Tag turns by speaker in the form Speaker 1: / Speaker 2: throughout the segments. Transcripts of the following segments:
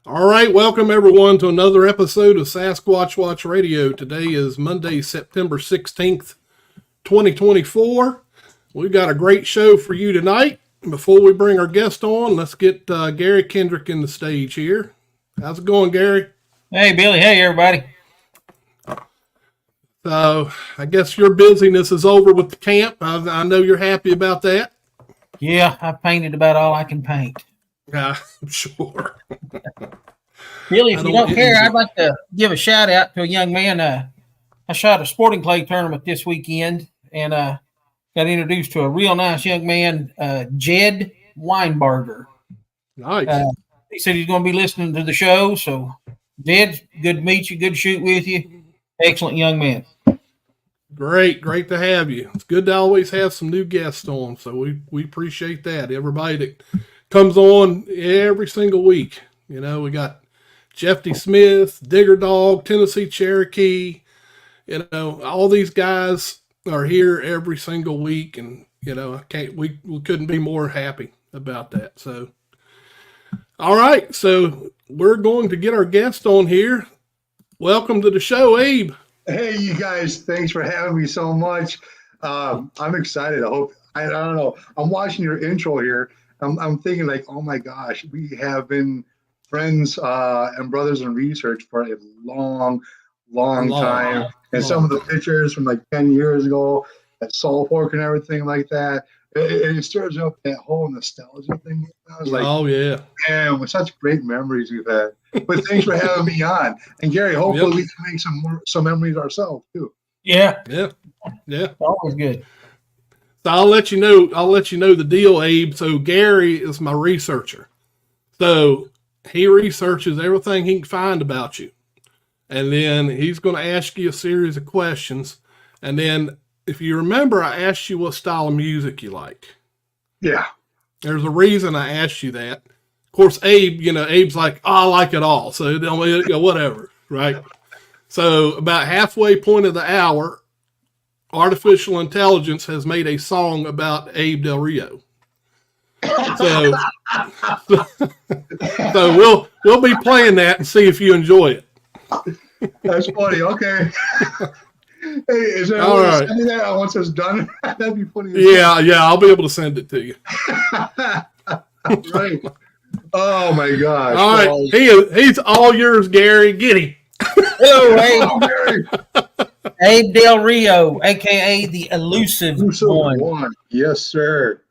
Speaker 1: All right, welcome everyone to another episode of Sasquatch Watch Radio. Today is Monday, September 16th, 2024. We've got a great show for you tonight. Before we bring our guest on, let's get Gary Kendrick in the stage here. How's it going, Gary?
Speaker 2: Hey, Billy. Hey, everybody.
Speaker 1: So, I guess your busyness is over with the camp. I know you're happy about that.
Speaker 2: Yeah, I painted about all I can paint.
Speaker 1: I'm sure.
Speaker 2: Billy, if you don't care, I'd like to give a shout out to a young man. I shot a sporting clay tournament this weekend and got introduced to a real nice young man, Jed Weinberger.
Speaker 1: Nice.
Speaker 2: He said he's going to be listening to the show. So, Jed, good to meet you. Good to shoot with you. Excellent young man.
Speaker 1: Great to have you. It's good to always have some new guests on, so we appreciate that. Everybody that comes on every single week. You know, we got Jeffy Smith, Digger Dog, Tennessee Cherokee. You know, all these guys are here every single week, and you know, we couldn't be more happy about that. So, all right, so we're going to get our guest on here. Welcome to the show, Abe.
Speaker 3: Hey, you guys, thanks for having me so much. I'm excited. I don't know. I'm watching your intro here. I'm thinking like, oh my gosh, we have been friends and brothers in research for a long time. And some of the pictures from like 10 years ago at Salt Fork and everything like that, it stirs up that whole nostalgia thing. I was like,
Speaker 1: oh yeah,
Speaker 3: man, with such great memories we've had. But thanks for having me on. And Gary, hopefully we can make some memories ourselves too.
Speaker 2: Yeah.
Speaker 1: Always
Speaker 2: good.
Speaker 1: So I'll let you know the deal, Abe. So Gary is my researcher. So he researches everything he can find about you. And then he's going to ask you a series of questions. And then if you remember, I asked you what style of music you like.
Speaker 3: Yeah.
Speaker 1: There's a reason I asked you that. Of course, Abe's like, oh, I like it all. So whatever, right? So about halfway point of the hour, artificial intelligence has made a song about Abe Del Rio. So we'll be playing that and see if you enjoy it.
Speaker 3: That's funny. Okay. Hey, is there
Speaker 1: all right?
Speaker 3: Send me that once it's done. That'd be funny.
Speaker 1: Yeah, I'll be able to send it to you.
Speaker 3: Right. Oh my gosh.
Speaker 1: All right, he's all yours, Gary. Get him.
Speaker 2: Hello, Abe. Abe Del Rio, aka the elusive one.
Speaker 3: Yes, sir.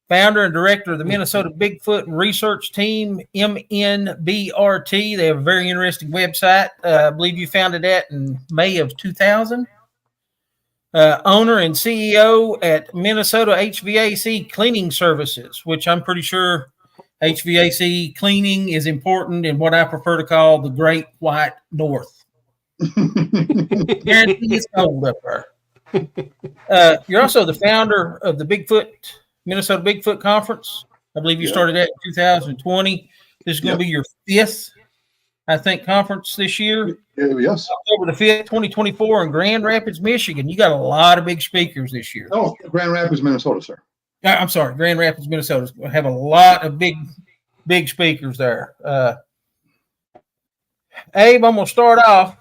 Speaker 2: Founder and director of the Minnesota Bigfoot Research Team, MNBRT. They have a very interesting website. I believe you founded that in May of 2000. Owner and CEO at Minnesota HVAC Cleaning Services, which I'm pretty sure HVAC cleaning is important in what I prefer to call the Great White North. Guarantee it's cold up there. You're also the founder of the Minnesota Bigfoot Conference. I believe you started that in 2020. This is going to be your fifth, I think, conference this year.
Speaker 3: Yes.
Speaker 2: October the 5th, 2024 in Grand Rapids, Michigan. You got a lot of big speakers this year.
Speaker 3: Oh, Grand Rapids, Minnesota, sir.
Speaker 2: I'm sorry, Grand Rapids, Minnesota. We have a lot of big speakers there. Abe, I'm going to start off.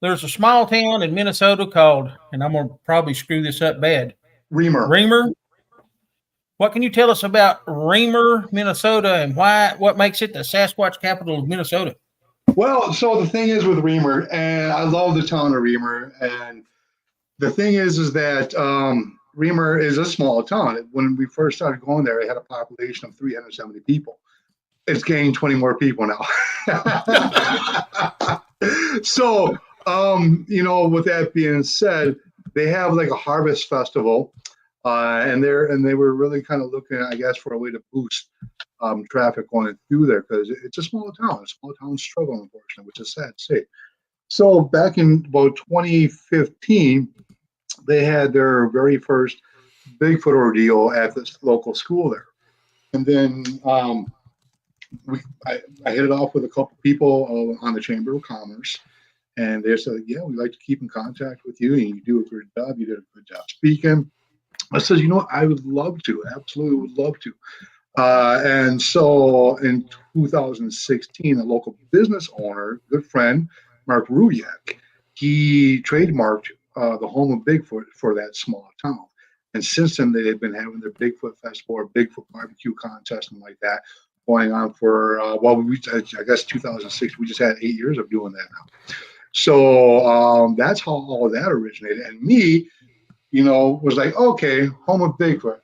Speaker 2: There's a small town in Minnesota called, and I'm going to probably screw this up bad. Reamer. What can you tell us about Reamer, Minnesota, and what makes it the Sasquatch capital of Minnesota?
Speaker 3: Well, so the thing is with Reamer, and I love the town of Reamer, and the thing is that Reamer is a small town. When we first started going there, it had a population of 370 people. It's gained 20 more people now. So, with that being said, they have like a harvest festival, and they were really kind of looking, I guess, for a way to boost traffic going through there because it's a small town. A small town struggle, unfortunately, which is sad to say. So back in about 2015, they had their very first Bigfoot ordeal at this local school there. And then I hit it off with a couple people on the Chamber of Commerce. And they said, yeah, we'd like to keep in contact with you. And you do a good job. You did a good job speaking. I said, I would love to. Absolutely would love to. And so in 2016, a local business owner, good friend, Mark Ruyak, he trademarked the home of Bigfoot for that small town. And since then, they had been having their Bigfoot Festival or Bigfoot barbecue contest and like that going on for, I guess 2006, we just had 8 years of doing that now. So that's how all of that originated. And me, was like, okay, home of Bigfoot.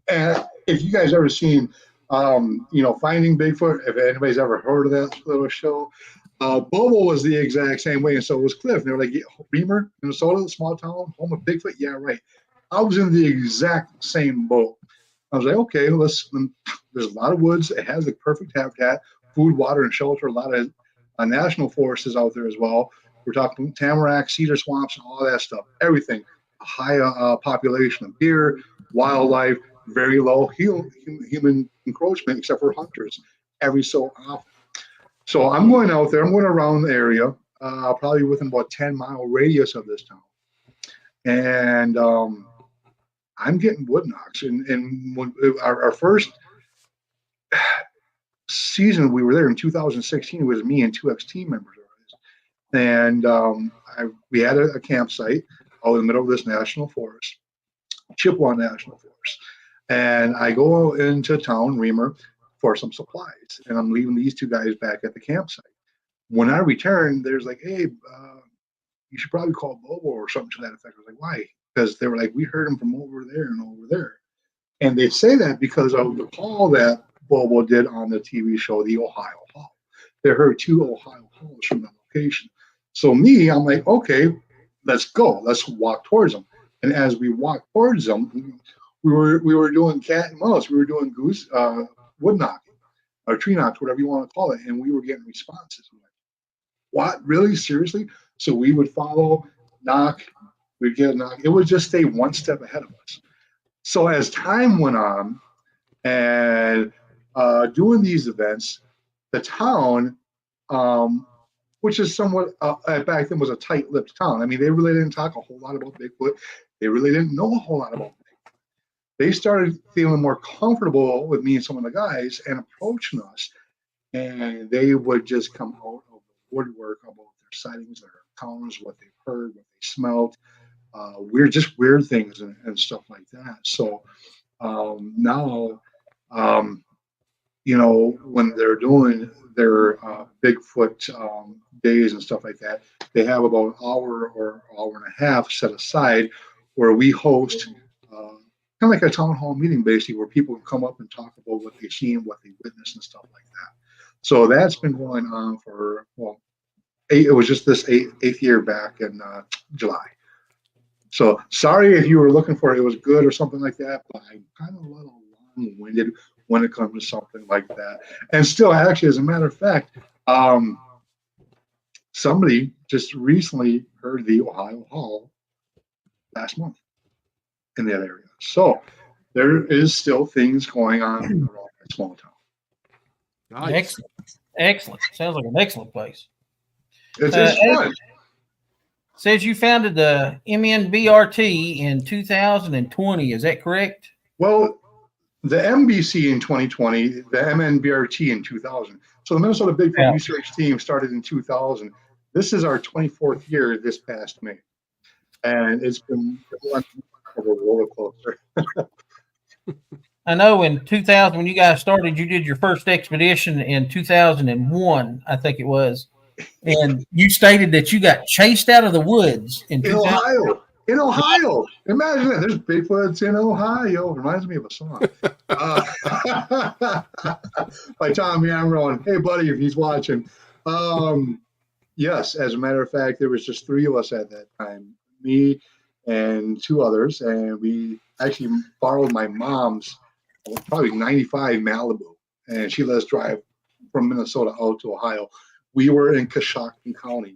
Speaker 3: And if you guys ever seen, Finding Bigfoot, if anybody's ever heard of that little show, Bobo was the exact same way, and so was Cliff. And they were like, yeah, Reamer, Minnesota, small town, home of Bigfoot. Yeah, right. I was in the exact same boat. I was like, okay, there's a lot of woods. It has the perfect habitat, food, water, and shelter. A lot of national forests out there as well. We're talking tamarack, cedar swamps, and all that stuff. Everything. A high population of deer, wildlife, very low human encroachment, except for hunters, every so often. So I'm going out there. I'm going around the area, probably within about 10-mile radius of this town, and I'm getting wood knocks. And when our first season we were there in 2016, it was me and 2X team members, and we had a campsite out in the middle of this national forest, Chippewa National Forest. And I go into town, Reamer, for some supplies, and I'm leaving these two guys back at the campsite. When I return, there's like, hey, you should probably call Bobo or something to that effect. I was like, why? Because they were like, we heard him from over there and over there. And they say that because of the call that Bobo did on the TV show, The Ohio Haul. They heard 2 Ohio hauls from that location. So I'm like, okay, let's go. Let's walk towards them. And as we walked towards them, we were doing cat and mouse. We were doing goose wood knocking or tree knocks, whatever you want to call it, and we were getting responses. I'm like, what? Really? Seriously? So we would follow, knock, we'd get a knock. It would just stay one step ahead of us. So as time went on, and doing these events, the town, which is somewhat back then was a tight-lipped town. I mean, they really didn't talk a whole lot about Bigfoot. They really didn't know a whole lot about Bigfoot. They started feeling more comfortable with me and some of the guys and approaching us, and they would just come out of the woodwork about their sightings, their encounters, what they've heard, what they smelled, weird things and stuff like that. So now, when they're doing their Bigfoot days and stuff like that, they have about an hour or hour and a half set aside where we host kind of like a town hall meeting, basically, where people can come up and talk about what they've seen, what they witnessed, and stuff like that. So that's been going on for, it was just this eighth year back in July. So sorry if you were looking for it was good or something like that, but I'm kind of a little long-winded when it comes to something like that. And still, actually, as a matter of fact, somebody just recently heard the Ohio Hall last month in that area. So there is still things going on around that small town.
Speaker 1: Nice.
Speaker 2: Excellent. Sounds like an excellent place.
Speaker 3: It's fun.
Speaker 2: Says you founded the MNBRT in 2020. Is that correct?
Speaker 3: Well, the MBC in 2020, the MNBRT in 2000. So the Minnesota Bigfoot Research Team started in 2000. This is our 24th year this past May. And it's been a roller coaster.
Speaker 2: I know in 2000, when you guys started, you did your first expedition in 2001, I think it was. And you stated that you got chased out of the woods in
Speaker 3: Ohio. In Ohio. Imagine that. There's Bigfoots in Ohio. Reminds me of a song. By Tom Yamron. Hey, buddy, if he's watching. Yes, as a matter of fact, there was just 3 of us at that time. Me and 2 others. And we actually borrowed my mom's probably 95 Malibu. And she let us drive from Minnesota out to Ohio. We were in Coshocton County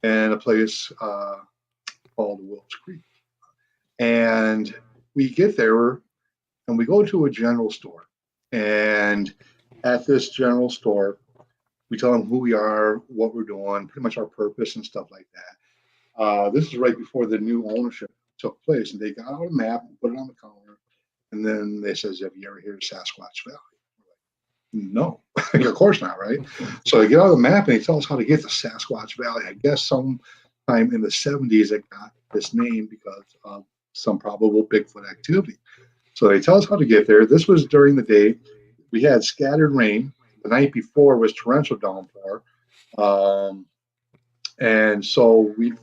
Speaker 3: in a place called Wills Creek. And we get there and we go to a general store. And at this general store, we tell them who we are, what we're doing, pretty much our purpose and stuff like that. This is right before the new ownership took place. And they got out a map and put it on the counter. And then they says, have you ever heard of Sasquatch Valley? No, of course not, right? So they get out of the map and they tell us how to get to Sasquatch Valley. I guess sometime in the 70s it got this name because of some probable Bigfoot activity. So they tell us how to get there. This was during the day. We had scattered rain. The night before was torrential downpour. And so we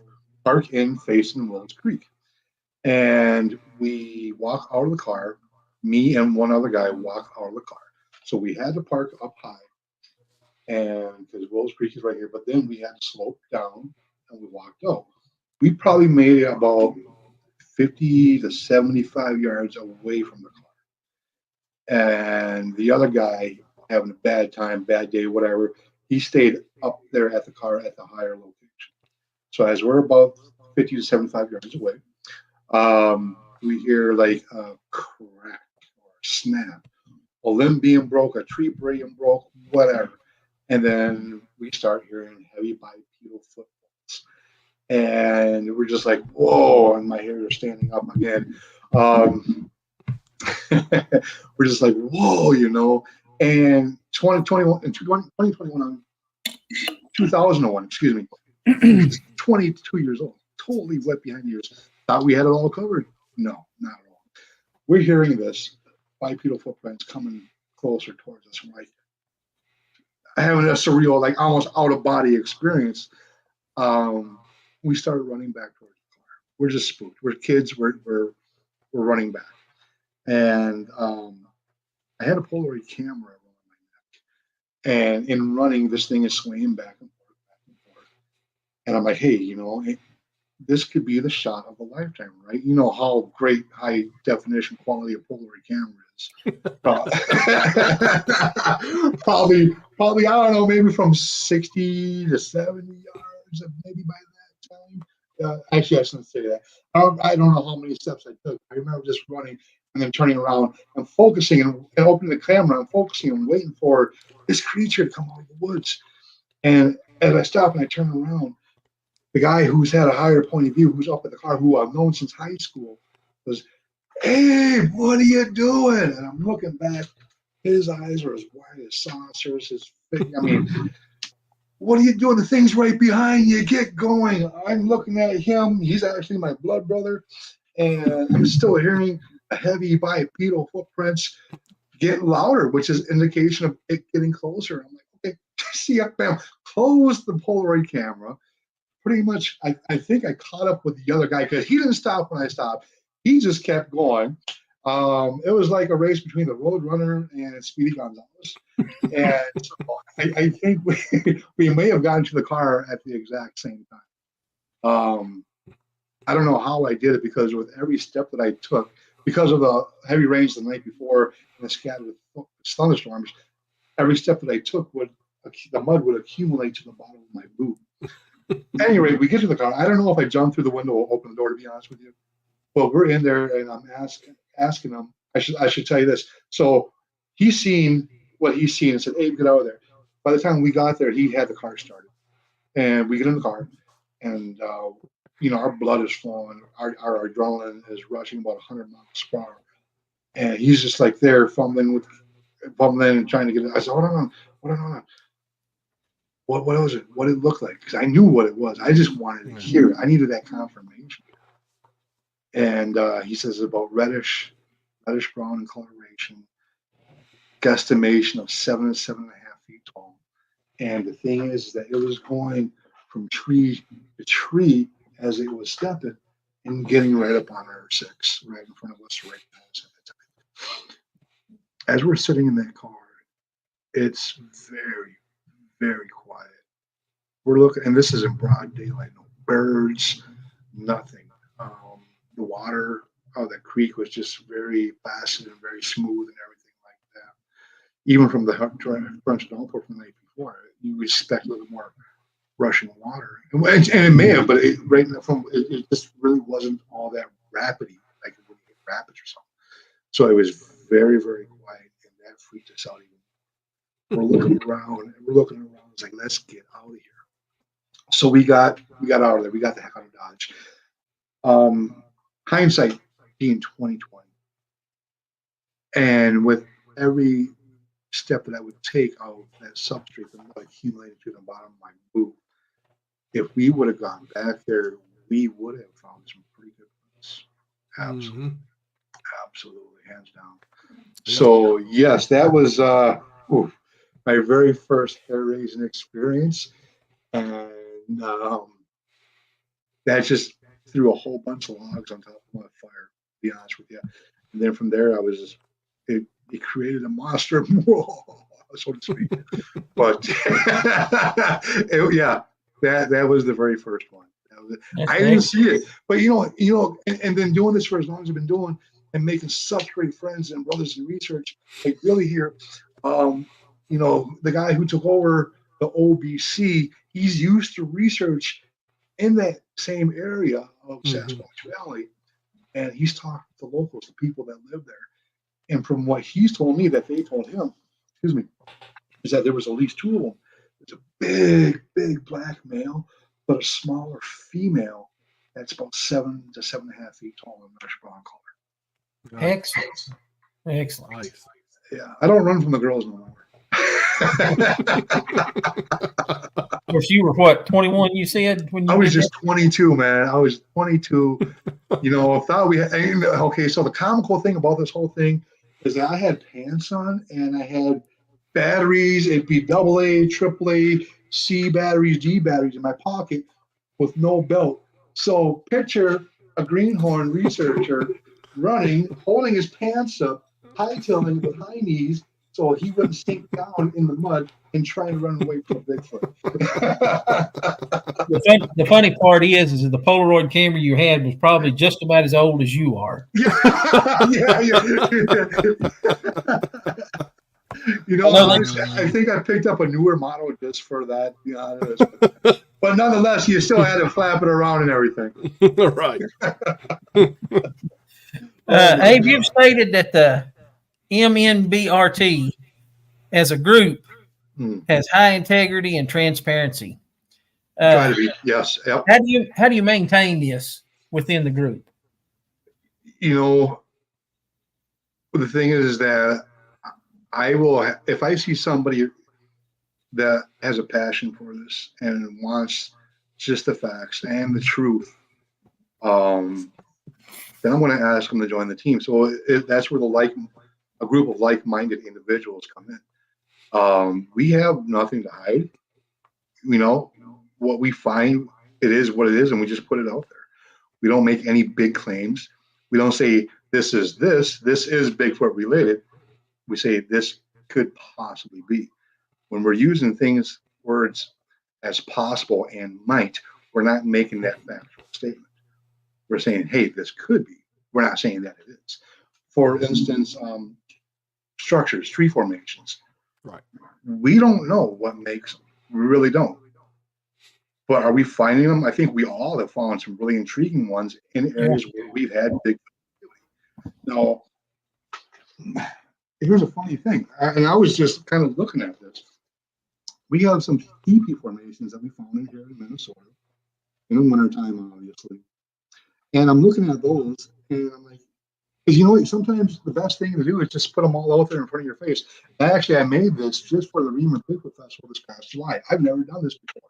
Speaker 3: park in facing Wills Creek. And we walk out of the car. Me and one other guy walk out of the car. So we had to park up high, and because Wills Creek is right here, but then we had to slope down and we walked out. We probably made it about 50 to 75 yards away from the car. And the other guy having a bad time, bad day, whatever, he stayed up there at the car at the higher location. So as we're about 50 to 75 yards away, we hear like a crack or a snap, a limb being broke, a tree being broke, whatever. And then we start hearing heavy bipedal footfalls. And we're just like, whoa, and my hairs are standing up again. We're just like, whoa, you know. And 2001, excuse me, 22 years old, totally wet behind the ears. Thought we had it all covered. No, not at all. We're hearing this bipedal footprints coming closer towards us. We're like having a surreal, like almost out of body experience. We started running back towards the car. We're just spooked. We're kids. We're running back, and I had a Polaroid camera around my neck, and in running, this thing is swaying back and forth, back and forth. And I'm like, hey, you know, this could be the shot of a lifetime, right? You know how great high definition quality a Polaroid camera is. Probably, I don't know, maybe from 60 to 70 yards, maybe by that time. Actually, I shouldn't say that. I don't know how many steps I took. I remember just running and then turning around and focusing and opening the camera and focusing and waiting for this creature to come out of the woods. And as I stop and I turn around, the guy who's had a higher point of view, who's up at the car, who I've known since high school, was, "Hey, what are you doing?" And I'm looking back. His eyes are as wide as saucers. I mean, what are you doing? The thing's right behind you. Get going. I'm looking at him. He's actually my blood brother. And I'm still hearing a heavy bipedal footprints getting louder, which is indication of it getting closer. I'm like, okay, see ya, bam. Close the Polaroid camera. Pretty much, I think I caught up with the other guy because he didn't stop when I stopped. He just kept going. It was like a race between the Roadrunner and Speedy Gonzalez. And so I think we may have gotten to the car at the exact same time. I don't know how I did it because with every step that I took, because of the heavy rains the night before and the scattered thunderstorms, every step that I took the mud would accumulate to the bottom of my boot. Anyway, we get to the car. I don't know if I jumped through the window or opened the door, to be honest with you. But we're in there, and I'm asking him. I should tell you this. So he's seen what he's seen and said, "Abe, get out of there." By the time we got there, he had the car started, and we get in the car, and you know, our blood is flowing, our adrenaline is rushing about 100 miles per hour, and he's just like there fumbling and trying to get it. I said, "Hold on. What was it? What did it look like?" Because I knew what it was. I just wanted to hear it. I needed that confirmation. And he says about reddish brown in coloration, guesstimation of 7 to 7.5 feet tall. And the thing is that it was going from tree to tree as it was stepping and getting right up on our 6, right in front of us, right past at the time. As we're sitting in that car, it's very, very quiet. We're looking, and this is in broad daylight, no birds, nothing. The water of the creek was just very placid and very smooth and everything like that. Even from the torrential downpour from the night before, you expect a little more rushing water, and it may have, but it just really wasn't all that rapidy, like it would get rapids or something. So it was very, very quiet, and that freaked us out even. We're looking around. It's like, let's get out of here. So we got out of there. We got the heck out of Dodge. Hindsight being 2020, And with every step that I would take out that substrate, the mud accumulated to the bottom of my boot. If we would have gone back there, we would have found some pretty good ones. Absolutely, absolutely, hands down. So yes, that was my very first hair raising experience, and that just threw a whole bunch of logs on top of my fire. To be honest with you, and then from there, I was just, it created a monster, so to speak. But yeah, that was the very first one. I didn't see it, but and then doing this for as long as I've been doing, and making such great friends and brothers in research, like really here, the guy who took over the OBC, he's used to research in that same area of Sasquatch Valley, and he's talked to the locals, the people that live there, and from what he's told me that they told him, excuse me, is that there was at least two of them. There's a big black male, but a smaller female that's about 7 to 7.5 feet tall and reddish brown color.
Speaker 2: Excellent. Excellent.
Speaker 1: Nice.
Speaker 3: Yeah, I don't run from the girls no more.
Speaker 2: Of course, you were what, 21? You said when you
Speaker 3: I was just 22, man. I was 22. Thought we had. Okay, so the comical thing about this whole thing is that I had pants on and I had batteries. It'd be AA, AAA, C batteries, D batteries in my pocket with no belt. So picture a greenhorn researcher running, holding his pants up, hightailing with high knees, so he wouldn't sink down in the mud and try and run away from Bigfoot.
Speaker 2: The funny part is the Polaroid camera you had was probably just about as old as you are.
Speaker 3: Yeah. I think I picked up a newer model just for that, to be honest. But nonetheless, you still had it flapping around and everything.
Speaker 1: Right.
Speaker 2: Abe, you've stated that the MNBRT as a group has high integrity and transparency.
Speaker 3: Try to be, yes. Yep.
Speaker 2: How do you maintain this within the group?
Speaker 3: The thing is that I will, if I see somebody that has a passion for this and wants just the facts and the truth, then I'm going to ask them to join the team. So that's where a group of like-minded individuals come in. We have nothing to hide. What we find, it is what it is, and we just put it out there. We don't make any big claims. We don't say this is Bigfoot related. We say this could possibly be. When we're using words as possible and might, we're not making that factual statement. We're saying, hey, this could be. We're not saying that it is. For instance, structures, tree formations.
Speaker 1: Right.
Speaker 3: We don't know what makes them. We really don't. But are we finding them? I think we all have found some really intriguing ones in areas where we've had big. Now, here's a funny thing, and I was just kind of looking at this. We have some teepee formations that we found in here in Minnesota in the wintertime, obviously. And I'm looking at those, and I'm like, because sometimes the best thing to do is just put them all out there in front of your face. I made this just for the Reamer Bigfoot Festival this past July. I've never done this before.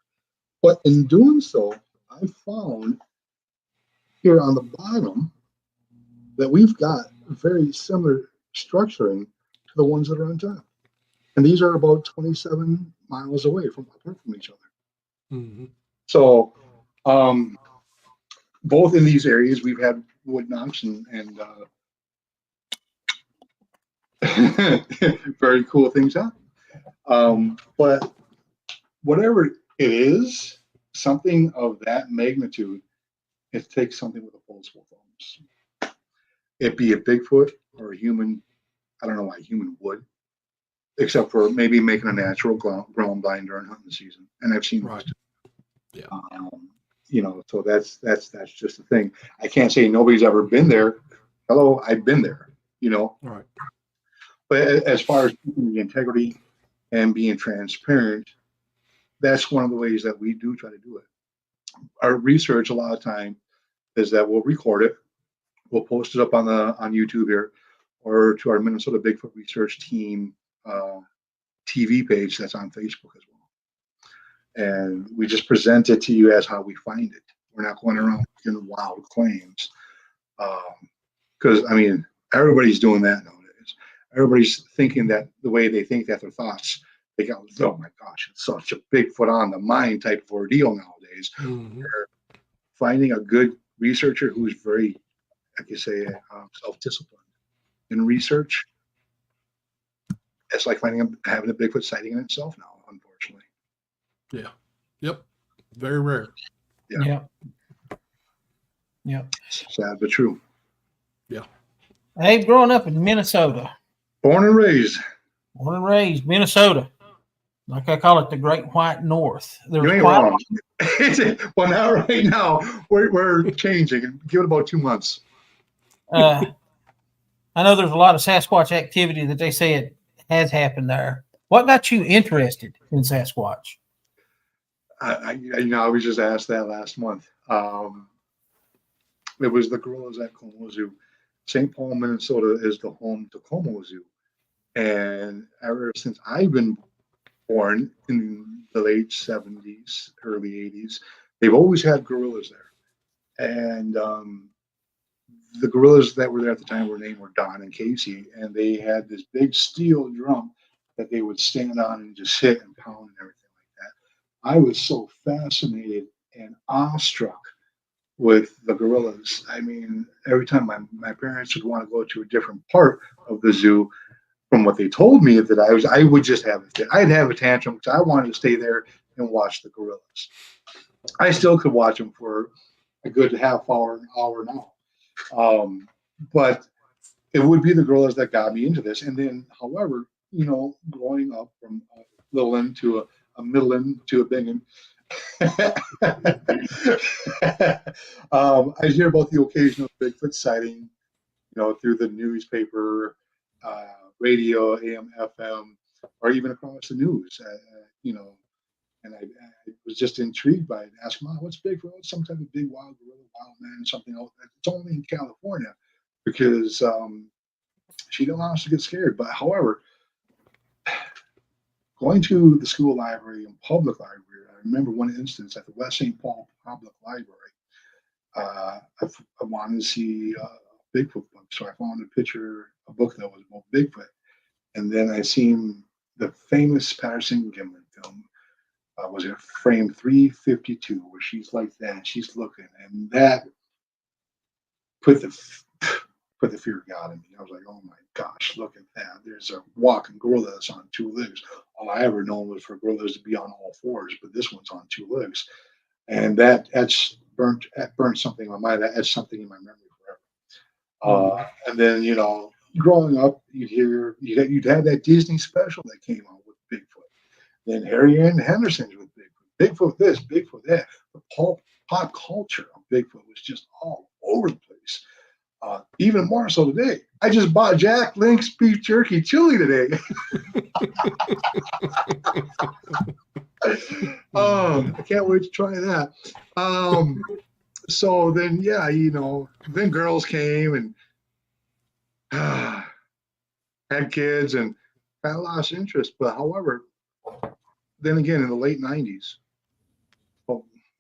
Speaker 3: But in doing so, I found here on the bottom that we've got very similar structuring to the ones that are on top. And these are about 27 miles away apart from each other. Mm-hmm. So both in these areas, we've had wood knocks and very cool things happen. But whatever it is, something of that magnitude, it takes something with opposable thumbs. It be a Bigfoot or a human. I don't know why a human would, except for maybe making a natural grown blind during hunting season. And I've seen
Speaker 1: right.
Speaker 3: Yeah. So that's just the thing. I can't say nobody's ever been there. Hello, I've been there. Right. But as far as keeping the integrity and being transparent, that's one of the ways that we do try to do it. Our research a lot of time is that we'll record it, we'll post it up on YouTube here, or to our Minnesota Bigfoot Research Team TV page that's on Facebook as well. And we just present it to you as how we find it. We're not going around making wild claims. Because, I mean, everybody's doing that nowadays. Everybody's thinking that the way they think that their thoughts, they go, oh my gosh, it's such a Bigfoot on the mind type of ordeal nowadays.
Speaker 1: Mm-hmm.
Speaker 3: Finding a good researcher who's very, like you say, self-disciplined in research, it's like having a Bigfoot sighting in itself now, unfortunately.
Speaker 1: Yeah. Yep. Very rare.
Speaker 2: Yeah.
Speaker 3: Sad but true.
Speaker 2: Yeah. Abe, growing up in Minnesota.
Speaker 3: Born and raised.
Speaker 2: Born and raised, Minnesota. Like I call it, the Great White North.
Speaker 3: You ain't wrong. Well, now, right now, we're changing. Give it about 2 months.
Speaker 2: I know there's a lot of Sasquatch activity that they say it has happened there. What got you interested in Sasquatch?
Speaker 3: I was just asked that last month. It was the gorillas at Como Zoo. St. Paul, Minnesota is the home to Como Zoo. And ever since I've been born in the late 70s, early 80s, they've always had gorillas there. And the gorillas that were there at the time were Don and Casey. And they had this big steel drum that they would stand on and just hit and pound and everything like that. I was so fascinated and awestruck with the gorillas. I mean, every time my parents would want to go to a different part of the zoo, from what they told me that I would just have I'd have a tantrum because I wanted to stay there and watch the gorillas. I still could watch them for a good half hour, an hour now. But it would be the gorillas that got me into this. And then, however, growing up from a little end to a middle end to a big end, I hear about the occasional Bigfoot sighting, through the newspaper, radio, AM, FM, or even across the news, and I was just intrigued by it. Asked Mom, what's Bigfoot? What's some type of big wild gorilla, wild man, something else. It's only in California, because she didn't want us to get scared. But however, going to the school library and public library, I remember one instance at the West St. Paul Public Library. I wanted to see a Bigfoot book, so I found a book that was about Bigfoot, and then I seen the famous Patterson Gimlin film. Was it frame 352, where she's like that, she's looking, and that put the fear of God in me. I was like, oh my gosh, look at that. There's a walking gorilla that's on 2 legs. All I ever known was for gorillas to be on all 4s, but this one's on 2 legs. And that's burnt something in my mind. That etched something in my memory forever. And then, growing up, you'd have that Disney special that came out with Bigfoot. Then Harry and Henderson's with Bigfoot. Bigfoot this, Bigfoot that. The pop culture of Bigfoot was just all over the place. Even more so today. I just bought Jack Link's beef jerky chili today. I can't wait to try that. So then, then girls came and had kids, and I lost interest. But however, then again, in the late 90s,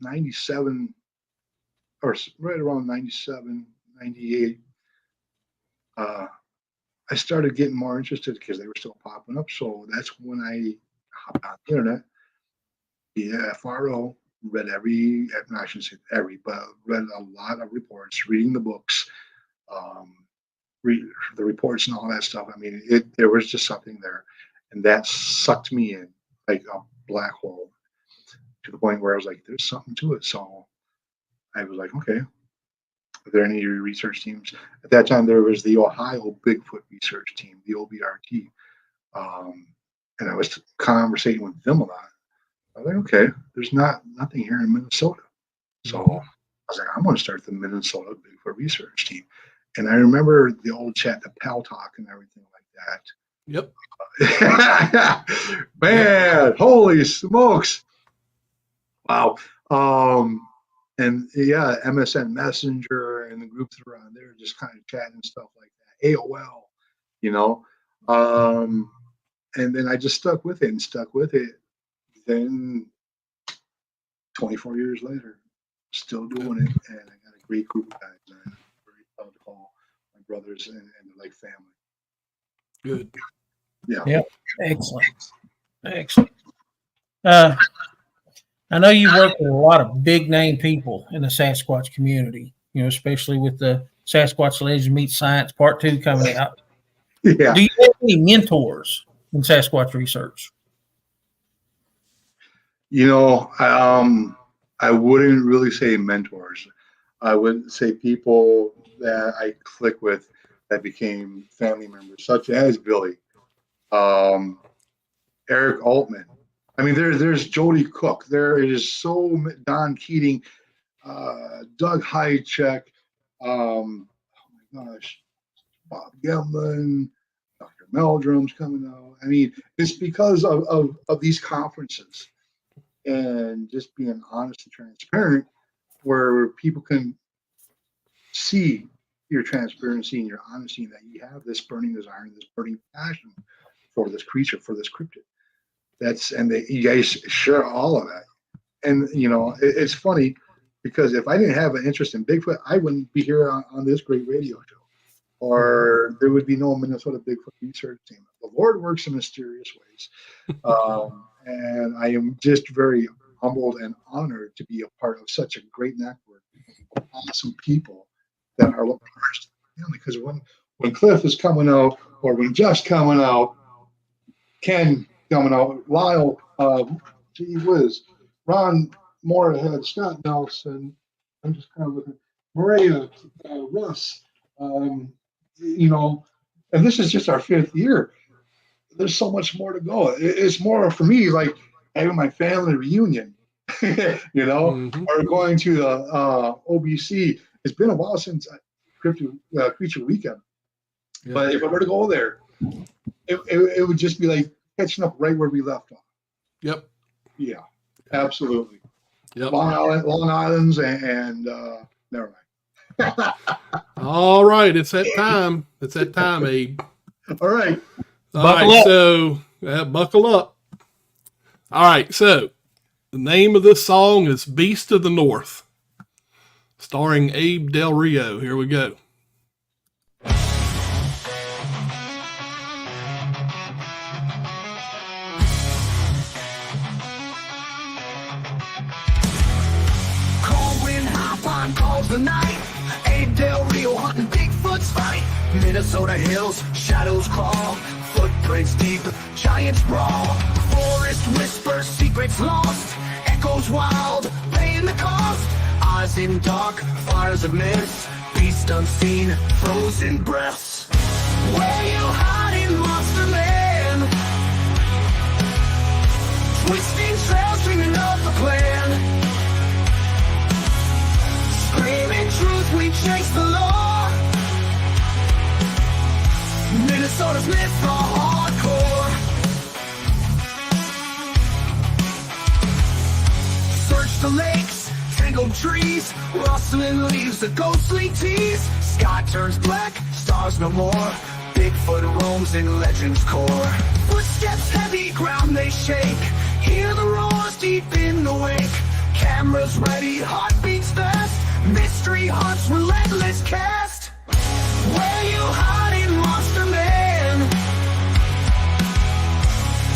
Speaker 3: 97, or right around 97, 98, I started getting more interested because they were still popping up. So that's when I hopped on the internet, the FRO, read I shouldn't say every, but read a lot of reports, reading the books, read the reports and all that stuff. I mean, there was just something there, and that sucked me in like a black hole, to the point where I was like, there's something to it. So I was like, okay, are there any research teams? At that time, there was the Ohio Bigfoot Research Team, the OBRT. And I was conversating with them a lot. I was like, okay, there's nothing here in Minnesota. So I was like, I'm going to start the Minnesota Bigfoot Research Team. And I remember the old chat, the pal talk and everything like that.
Speaker 1: Yep.
Speaker 3: Man, holy smokes. Wow. And yeah, MSN Messenger and the groups that are on there just kind of chatting and stuff like that. AOL. And then I just stuck with it. Then 24 years later, still doing it, and I got a great group of guys. And I'm very proud to call my brothers and they're like family.
Speaker 1: Good.
Speaker 3: Yeah.
Speaker 2: Yep. Excellent. I know you work with a lot of big name people in the Sasquatch community, especially with the Sasquatch Legends Meet Science Part 2 coming out.
Speaker 3: Yeah.
Speaker 2: Do you have any mentors in Sasquatch research?
Speaker 3: I wouldn't really say mentors. I would say people that I click with that became family members, such as Billy, Eric Altman. I mean, there's Jody Cook. There is Don Keating, Doug Hychek, oh my gosh, Bob Gemlin, Dr. Meldrum's coming out. I mean, it's because of these conferences and just being honest and transparent, where people can see your transparency and your honesty, and that you have this burning desire and this burning passion for this creature, for this cryptid. You guys share all of that. And, it's funny because if I didn't have an interest in Bigfoot, I wouldn't be here on this great radio show, or there would be no Minnesota Bigfoot Research Team. The Lord works in mysterious ways. And I am just very humbled and honored to be a part of such a great network of awesome people that are looking first to the family. Because when Cliff is coming out, or when Jeff's coming out, Ken coming out, Lyle, gee whiz, Ron Moorhead, Scott Nelson, I'm just kind of looking, Maria, Russ, and this is just our 5th year. There's so much more to go. It's more for me like having my family reunion,
Speaker 1: Mm-hmm.
Speaker 3: or going to the OBC. It's been a while since Creature Weekend,
Speaker 1: Yeah.
Speaker 3: but if I were to go there, it would just be like catching up right where we left off.
Speaker 1: Yep.
Speaker 3: Yeah, absolutely.
Speaker 1: Yep.
Speaker 3: Long Island's and never mind.
Speaker 1: All right. It's that time. It's that time, Abe.
Speaker 3: All right.
Speaker 2: Buckle up.
Speaker 1: So buckle up. All right. So the name of this song is Beast of the North, starring Abe Del Rio. Here we go.
Speaker 4: Calls the night, Abe Del Rio hunting Bigfoot's fight. Minnesota hills, shadows crawl, footprints deep, giants brawl. Forest whispers, secrets lost, echoes wild, paying the cost. Eyes in dark, fires of myths, beast unseen, frozen breaths. Where you hiding, monster man? Twisting trails, dreaming of the plan. Screaming truth, we chase the law. Minnesota's myths are hardcore. Search the lakes, tangled trees, rustling leaves, the ghostly tease. Sky turns black, stars no more. Bigfoot roams in legend's core. Footsteps heavy, ground they shake. Hear the roars deep in the wake. Cameras ready, heartbeats fast. Mystery hunts, relentless cast. Where you hiding, monster man?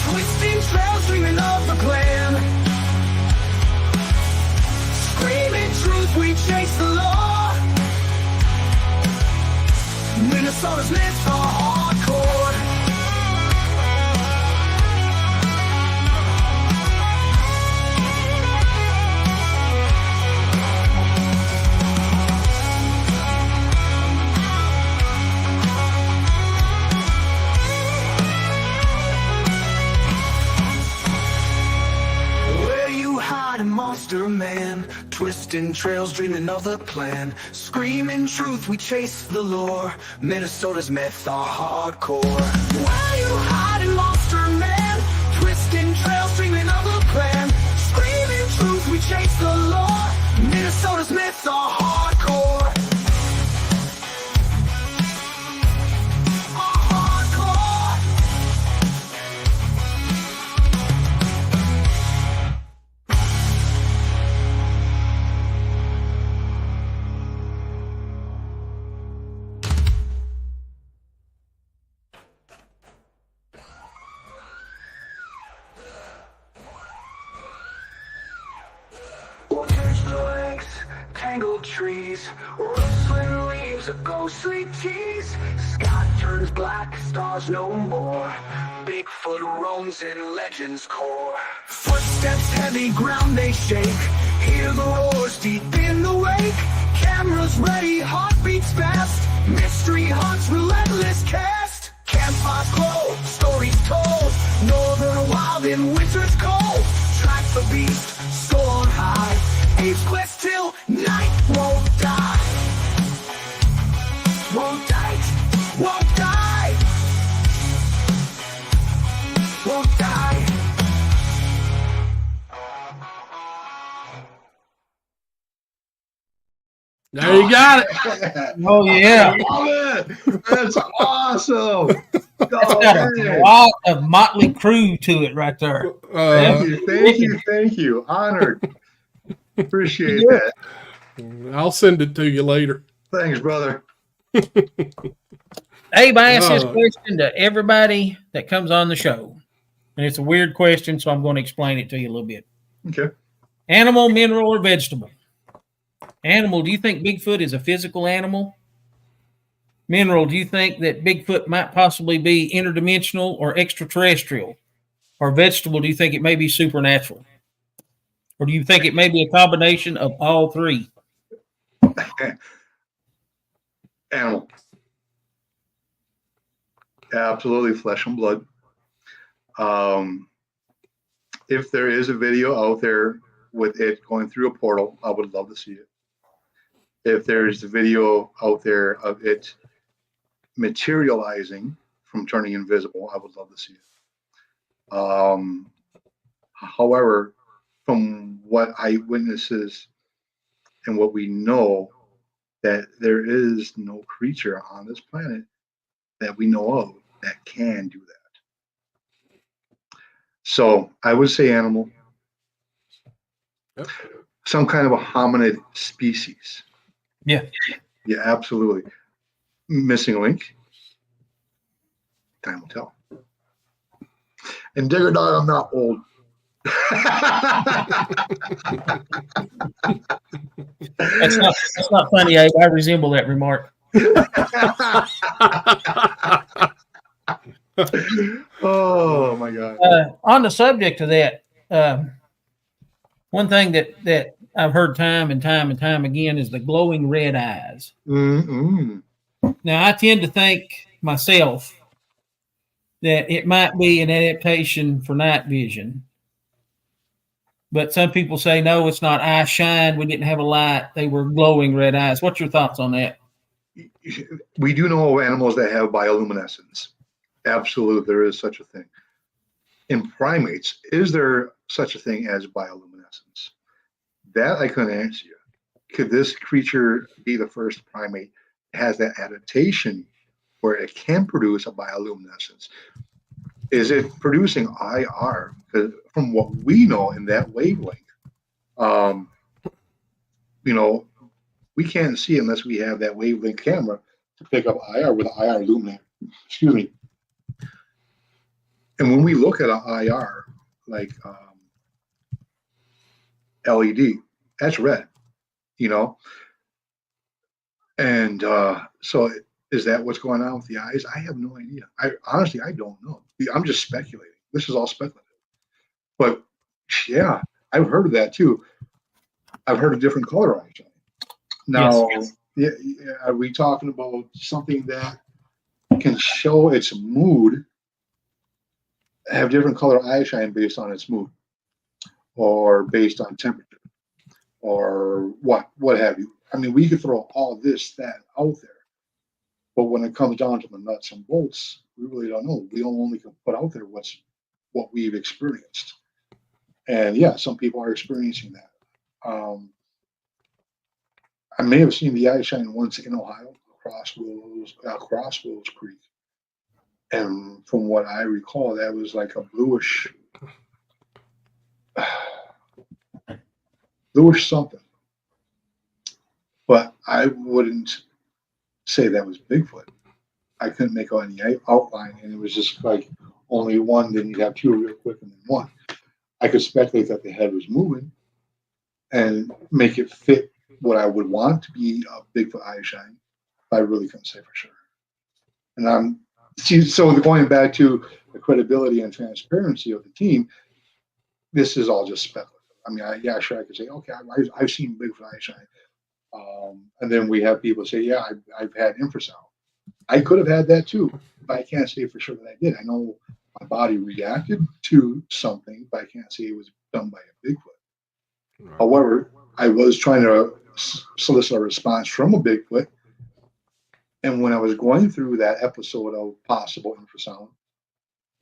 Speaker 4: Twisting trails, dreaming of the plan. Screaming truth, we chase the law. Minnesota's myths are hardcore. Monster man, twisting trails, dreaming of the plan. Screaming truth, we chase the lore. Minnesota's myths are hardcore. Where you hiding, monster man? Twisting trails, dreaming of the plan. Screaming truth, we chase the lore. Minnesota's myths are hardcore. tangled trees, rustling leaves, a ghostly tease. Sky turns black, stars no more. Bigfoot roams in legend's core. Footsteps heavy, ground they shake. Hear the roars deep in the wake. Cameras ready, heartbeats fast. Mystery haunts, relentless cast. Campfires glow, stories told. Northern wild in winter's cold. Track the beast, soar on high. Abe's quest till night won't die. Won't die, won't die. Won't die.
Speaker 1: There you got it.
Speaker 2: Oh yeah,
Speaker 3: Love it. That's awesome.
Speaker 2: it's got a lot of motley crew to it right there.
Speaker 3: Thank you. Honored. Appreciate that.
Speaker 1: I'll send it to you later.
Speaker 3: Thanks, brother.
Speaker 2: Abe, I ask this question to everybody that comes on the show, and it's a weird question, so I'm going to explain it to you a little bit.
Speaker 3: Okay.
Speaker 2: Animal, mineral, or vegetable? Animal, do you think Bigfoot is a physical animal? Mineral, do you think that Bigfoot might possibly be interdimensional or extraterrestrial? Or vegetable, do you think it may be supernatural? Or do you think it may be a combination of all three?
Speaker 3: Animal. Absolutely flesh and blood. If there is a video out there with it going through a portal, I would love to see it. If there's a video out there of it materializing from turning invisible, I would love to see it. However, from what eyewitnesses and what we know, that there is no creature on this planet that we know of that can do that. So I would say animal.
Speaker 1: Yep.
Speaker 3: Some kind of a hominid species.
Speaker 2: Yeah.
Speaker 3: Yeah, absolutely. Missing link. Time will tell. And Digger Dog, I'm not old.
Speaker 2: That's not funny, Abe. I resemble that remark.
Speaker 3: Oh my God.
Speaker 2: On the subject of that, one thing that I've heard time and time again is the glowing red eyes.
Speaker 3: Mm-mm.
Speaker 2: Now, I tend to think myself that it might be an adaptation for night vision. But some people say, no, it's not eye shine. We didn't have a light. They were glowing red eyes. What's your thoughts on that?
Speaker 3: We do know of animals that have bioluminescence. Absolutely, there is such a thing. In primates, is there such a thing as bioluminescence? That I couldn't answer you. Could this creature be the first primate that has that adaptation where it can produce a bioluminescence? Is it producing IR? Because from what we know in that wavelength, we can't see unless we have that wavelength camera to pick up IR with an IR illuminator. Excuse me. And when we look at an IR, like LED, that's red, And so is that what's going on with the eyes? I have no idea. I don't know. I'm just speculating. This is all speculative. But yeah, I've heard of that too. I've heard of different color eye shine. Now, yeah, are we talking about something that can show its mood, have different color eye shine based on its mood, or based on temperature, or what have you? I mean, we could throw all that out there, but when it comes down to the nuts and bolts, we really don't know. We only can put out there what we've experienced, and yeah, some people are experiencing that. I may have seen the eye shine once in Ohio across Willows Creek, and from what I recall, that was like a bluish something. But I wouldn't say that was Bigfoot. I couldn't make out any outline, and it was just like only one, then you'd have two real quick, and then one. I could speculate that the head was moving and make it fit what I would want to be a Bigfoot eye shine, but I really couldn't say for sure. And so going back to the credibility and transparency of the team, this is all just speculative. I mean, yeah, sure, I could say, okay, I've seen Bigfoot eye shine. And then we have people say, yeah, I've had infrasound. I could have had that too, but I can't say for sure that I did. I know my body reacted to something, but I can't say it was done by a Bigfoot. Right. However, I was trying to solicit a response from a Bigfoot. And when I was going through that episode of possible infrasound,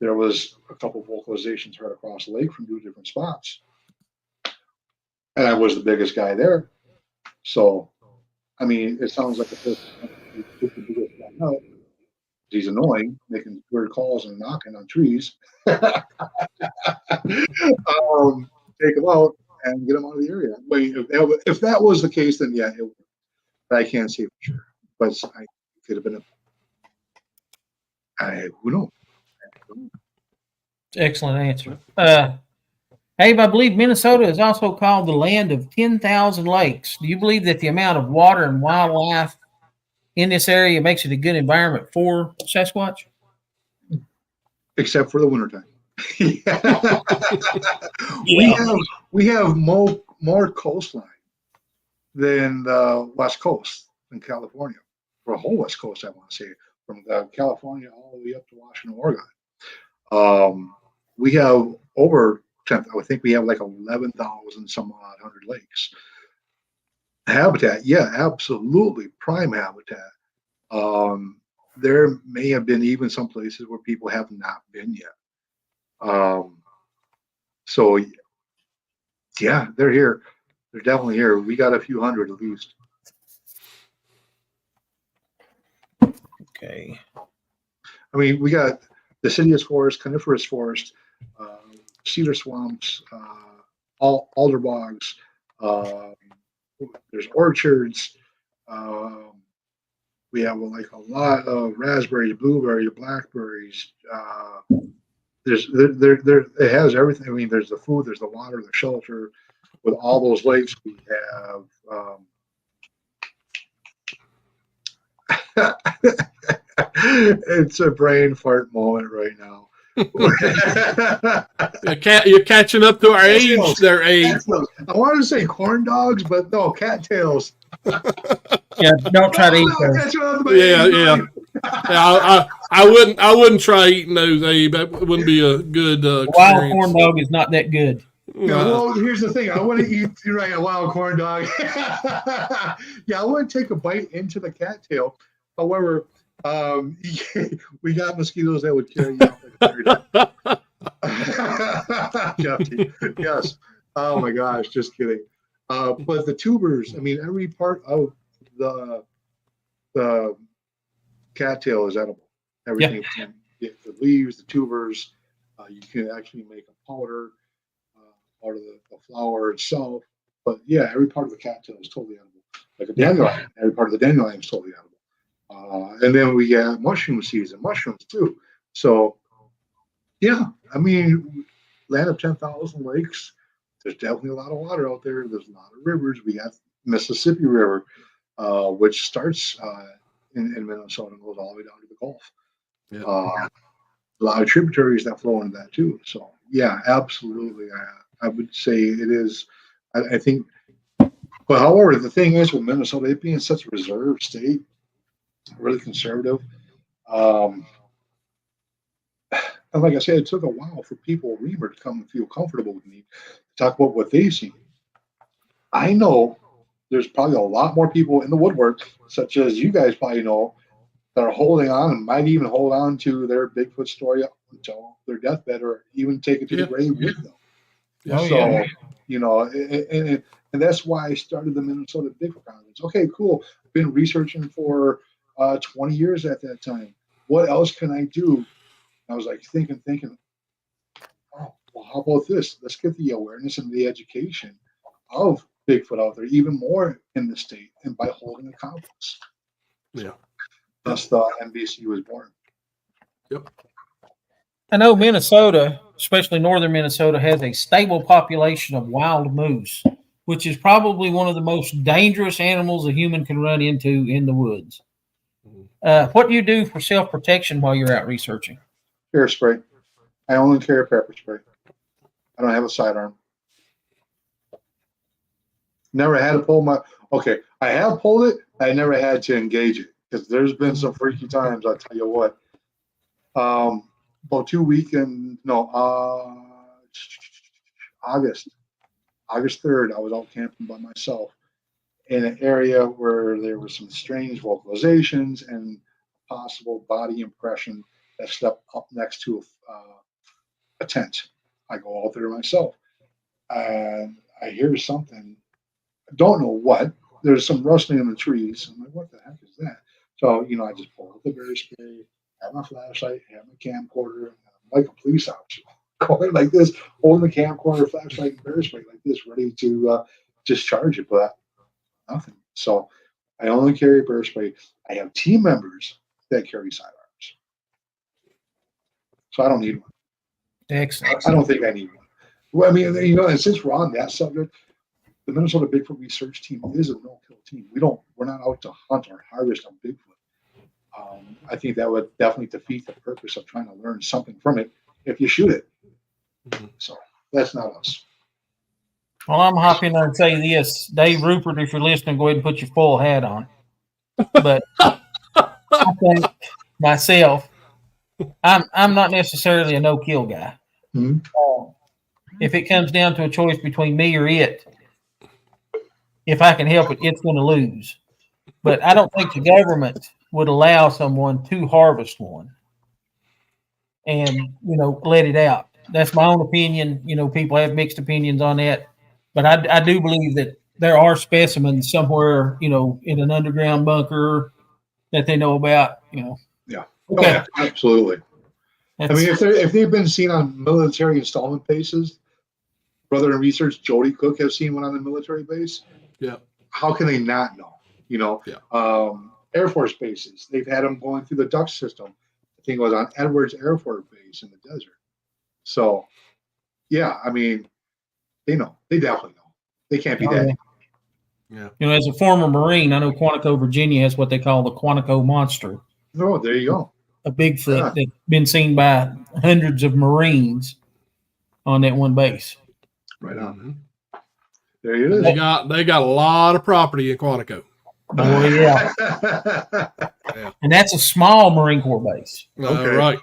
Speaker 3: there was a couple of vocalizations heard across the lake from 2 different spots. And I was the biggest guy there. So, I mean, it sounds like a person who's the biggest guy out. He's annoying, making weird calls and knocking on trees. Take him out and get him out of the area. But if that was the case, then yeah, it would. But I can't say for sure. But I could have been who knows?
Speaker 2: Excellent answer. Abe, I believe Minnesota is also called the land of 10,000 lakes. Do you believe that the amount of water and wildlife in this area makes it a good environment for Sasquatch?
Speaker 3: Except for the wintertime. We have more coastline than the West Coast in California. For the whole West Coast, I want to say, from California all the way up to Washington, Oregon. We have over 10, I think we have like 11,000 some odd hundred lakes. Habitat, yeah, absolutely, prime habitat. There may have been even some places where people have not been yet. So, yeah, they're here. They're definitely here. We got a few hundred at least.
Speaker 2: Okay.
Speaker 3: I mean, we got deciduous forest, coniferous forest, cedar swamps, alder bogs. There's orchards. We have like a lot of raspberries, blueberries, blackberries. It has everything. I mean, there's the food, there's the water, the shelter. With all those lakes, we have. It's a brain fart moment right now.
Speaker 1: You're catching up to our age there, Abe.
Speaker 3: I wanted to say corn dogs, but no, cattails.
Speaker 2: Yeah, don't try to eat those.
Speaker 1: Yeah. I wouldn't try eating those, Abe. That wouldn't be a good
Speaker 2: wild corn dog is not that good.
Speaker 3: Yeah, well, here's the thing. I want to eat a wild corn dog. Yeah, I want to take a bite into the cattail. However, we got mosquitoes that would carry you off. Jeffy, yes. Oh my gosh, just kidding. But the tubers, I mean, every part of the cattail is edible. Everything from the leaves, the tubers. You can actually make a powder out of the flower itself. But yeah, every part of the cattail is totally edible. Like a dandelion, every part of the dandelion is totally edible. And then we got mushroom seeds and mushrooms too. So yeah, I mean, land of 10,000 lakes. There's definitely a lot of water out there. There's a lot of rivers. We got Mississippi River, which starts in Minnesota and goes all the way down to the Gulf. Yeah. A lot of tributaries that flow into that too. So yeah, absolutely. I would say it is. I think. But however, the thing is with Minnesota, it being such a reserve state, really conservative. And like I said, it took a while for people, Reamer, to come and feel comfortable with me, to talk about what they've seen. I know there's probably a lot more people in the woodwork, such as you guys probably know, that are holding on and might even hold on to their Bigfoot story up until their deathbed, or even take it to the grave with them. You know, and that's why I started the Minnesota Bigfoot Conference. Okay, cool. I've been researching for 20 years at that time. What else can I do? I was like thinking, oh, well, how about this? Let's get the awareness and the education of Bigfoot out there even more in the state, and by holding a conference.
Speaker 1: Yeah.
Speaker 3: Thus the NBC was born.
Speaker 1: Yep.
Speaker 2: I know Minnesota, especially northern Minnesota, has a stable population of wild moose. which is probably one of the most dangerous animals a human can run into in the woods. What do you do for self-protection while you're out researching?
Speaker 3: Pepper spray. I only carry pepper spray. I don't have a sidearm. Never had to pull my. Okay, I have pulled it. I never had to engage it because there's been some freaky times. I'll tell you what. About 2 weekends. No, August 3rd. I was out camping by myself in an area where there were some strange vocalizations and possible body impression that slept up next to a tent. I go out there myself and I hear something. I don't know what. There's some rustling in the trees. I'm like, what the heck is that? So, I just pull out the bear spray, have my flashlight, have my camcorder, and I'm like a police officer, going like this, holding the camcorder, flashlight, and bear spray like this, ready to discharge it, but nothing. So I only carry bear spray. I have team members that carry sidearms. So I don't need one.
Speaker 2: Excellent.
Speaker 3: I don't think I need one. Well, I mean, and since we're on that subject, the Minnesota Bigfoot Research Team is a no-kill team. We're not out to hunt or harvest on Bigfoot. I think that would definitely defeat the purpose of trying to learn something from it if you shoot it. So that's not us.
Speaker 2: Well, I'm hopping in and say this, Dave Rupert, if you're listening, go ahead and put your full hat on. But I think myself, I'm not necessarily a no-kill guy.
Speaker 3: Mm-hmm.
Speaker 2: If it comes down to a choice between me or it, if I can help it, it's going to lose. But I don't think the government would allow someone to harvest one and, let it out. That's my own opinion. People have mixed opinions on that. But I do believe that there are specimens somewhere, in an underground bunker that they know about,
Speaker 3: Yeah.
Speaker 2: Okay.
Speaker 3: Oh, yeah, absolutely. I mean, if they've been seen on military installment bases, brother in research, Jody Cook, has seen one on the military base.
Speaker 1: Yeah.
Speaker 3: How can they not know?
Speaker 1: Yeah.
Speaker 3: Air Force bases, they've had them going through the duct system. I think it was on Edwards Air Force Base in the desert. So, yeah, I mean, they know. They definitely know. They can't be that.
Speaker 1: Yeah.
Speaker 2: As a former Marine, I know Quantico, Virginia has what they call the Quantico monster.
Speaker 3: Oh, there you go.
Speaker 2: A Bigfoot that's been seen by hundreds of Marines on that one base.
Speaker 3: Right on.
Speaker 1: Mm-hmm.
Speaker 3: There it is.
Speaker 1: They got a lot of property in Quantico.
Speaker 2: Oh, yeah. And that's a small Marine Corps base.
Speaker 3: Okay.
Speaker 1: Right.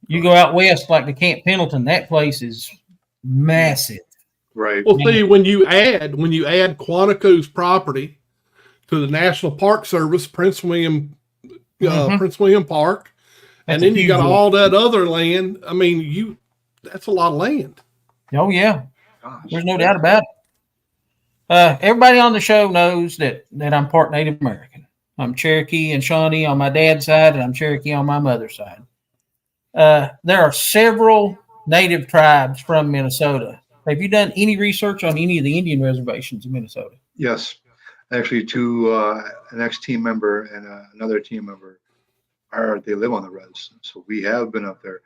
Speaker 2: You go out west, like the Camp Pendleton, that place is massive.
Speaker 3: Right.
Speaker 1: Well, see, when you add Quantico's property to the National Park Service, Prince William Park, and then you got all that other land. I mean, that's a lot of land.
Speaker 2: Oh yeah,
Speaker 3: Gosh.
Speaker 2: There's no doubt about it. Everybody on the show knows that I'm part Native American. I'm Cherokee and Shawnee on my dad's side, and I'm Cherokee on my mother's side. There are several Native tribes from Minnesota. Have you done any research on any of the Indian reservations in Minnesota?
Speaker 3: Yes. Actually, an ex-team member and another team member they live on the res. So we have been up there.